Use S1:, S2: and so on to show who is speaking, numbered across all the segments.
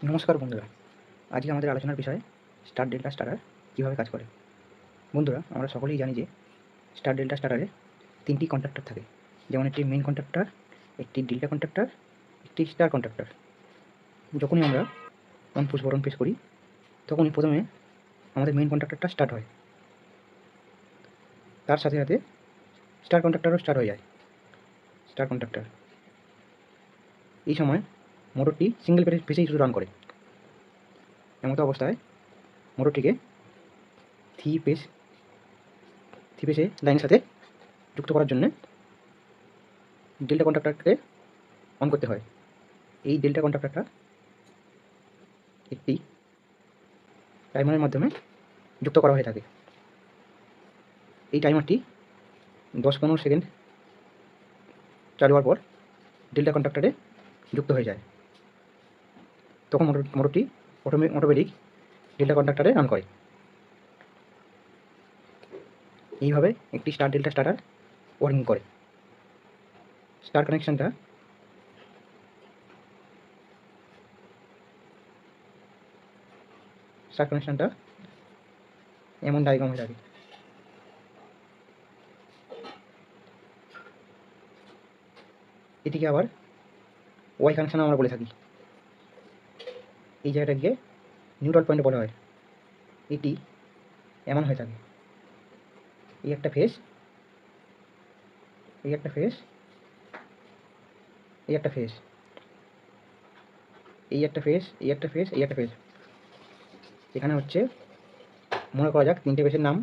S1: নমস্কার বন্ধুরা, আজকে আমাদের আলোচনার বিষয় স্টার ডেল্টা স্টারার কীভাবে কাজ করে। বন্ধুরা, আমরা সকলেই জানি যে স্টার ডেল্টা স্টারারে 3টি কন্ট্যাক্টর থাকে, যেমন একটি মেইন কন্ট্যাক্টর, একটি ডেল্টা কন্ট্যাক্টর, একটি স্টার কন্ট্যাক্টর। যখনই আমরা অন পুশ বাটন প্রেস করি তখনই প্রথমে আমাদের মেইন কন্ট্যাক্টরটা স্টার্ট হয়, তার সাথে সাথে স্টার কন্ট্যাক্টরও স্টার্ট হয়ে যায়। স্টার কন্ট্যাক্টর এই সময় মোটরটি সিঙ্গেল ফেসেই শুধু রান করে। এমতো অবস্থায় মোটরটিকে থ্রি ফেসে লাইনের সাথে যুক্ত করার জন্য ডেল্টা কন্ট্যাক্টরকে অন করতে হয়। এই ডেল্টা কন্ট্যাক্টরটা একটি টাইমারের মাধ্যমে যুক্ত করা হয়ে থাকে। এই টাইমারটি 10-15 সেকেন্ড চালু হওয়ার পর ডেল্টা কন্ট্যাক্টরে যুক্ত হয়ে যায়। তখন মোটরটি অটোমেটিক ডেল্টা কন্ট্যাক্টরে রান করে। এইভাবে একটি স্টার ডেল্টা স্টারার ওয়ার্কিং করে। স্টার কানেকশনটা এমন ডায়াগ্রাম হয়ে থাকে। এটিকে আবার ওয়াই কানেকশন আমরা বলে থাকি। এই জায়গাটাকে নিউট্রাল পয়েন্ট বলা হয়। এটি এমন হয়ে থাকে, এই একটা ফেস, এই একটা ফেস, এই একটা ফেস, এই একটা ফেস, এই একটা ফেস, এই একটা ফেস। এখানে হচ্ছে মনে করা যাক 3টে ফেসের নাম।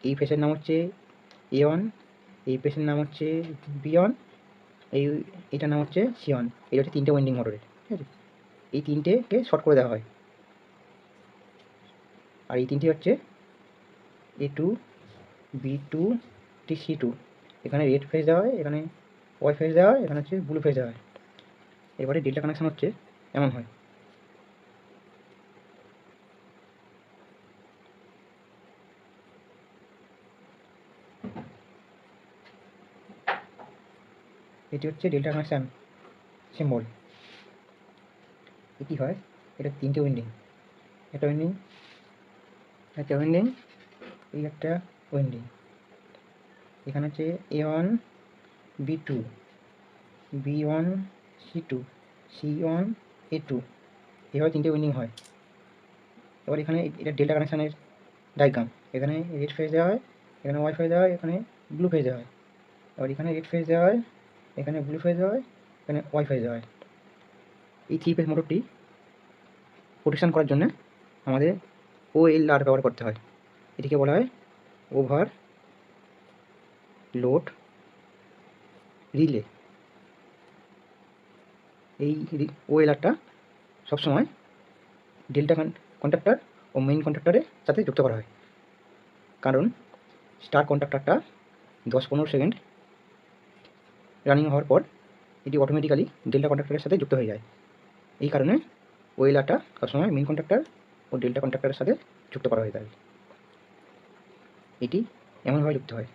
S1: এই ফেসের নাম হচ্ছে A1, এই ফেসের নাম হচ্ছে B1, এইটার নাম হচ্ছে C1। এই হচ্ছে 3টে ওয়াইন্ডিং মোটরের, ঠিক আছে। এই 3টেকে শর্ট করে দেওয়া হয়। আর এই 3টে হচ্ছে A2, B2, C2। এখানে রেড ফেস দেওয়া হয়, এখানে ওয়াই ফেস দেওয়া হয়, এখানে হচ্ছে ব্লু ফেস দেওয়া হয়। এবারে ডেল্টা কানেকশন হচ্ছে এমন হয়। এটি হচ্ছে ডেল্টা কানেকশান সিম্বল। এটি হয়, এটা 3টে উইন্ডিং, একটা উইন্ডিং, একটা উইন্ডিং, এই একটা উইন্ডিং। এখানে হচ্ছে A1, B2, B1, C2, C1, A2, এভাবে 3টে উইন্ডিং হয়। এবার এখানে এটা ডেল্টা কানেকশানের ডায়াগ্রাম। এখানে রেড ফেজ দেওয়া হয়, এখানে ওয়াই ফেজ দেওয়া হয়, এখানে ব্লু ফেজ দেওয়া হয়। এবার এখানে রেড ফেজ দেওয়া হয়, এখানে ব্লু ফেজ দেওয়া হয়, এখানে ওয়াই ফেজ দেওয়া হয়। এই 3 ফেজ মোটরটি প্রোটেকশন করার জন্য আমাদের OLR ব্যবহার করতে হয়। এটিকে বলা হয় ওভার লোড রিলে। এই OLRটা সবসময় ডেল্টা কন্ট্যাক্টর ও মেইন কন্ট্যাক্টরের সাথে যুক্ত করা হয়, কারণ স্টার কন্ট্যাক্টরটা 10-15 সেকেন্ড রানিং হওয়ার পর এটি অটোমেটিক্যালি ডেল্টা কন্ট্যাক্টরের সাথে যুক্ত হয়ে যায়। এই কারণে OLRটা সবসময় মেইন কন্ট্যাক্টর ও ডেল্টা কন্ট্যাক্টরের সাথে যুক্ত করা হয়ে থাকে। এটি এমনভাবে যুক্ত হয়।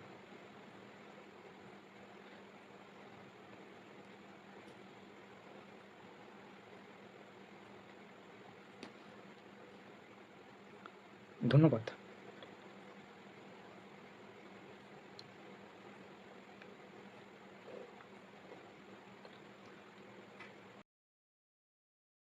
S1: ধন্যবাদ।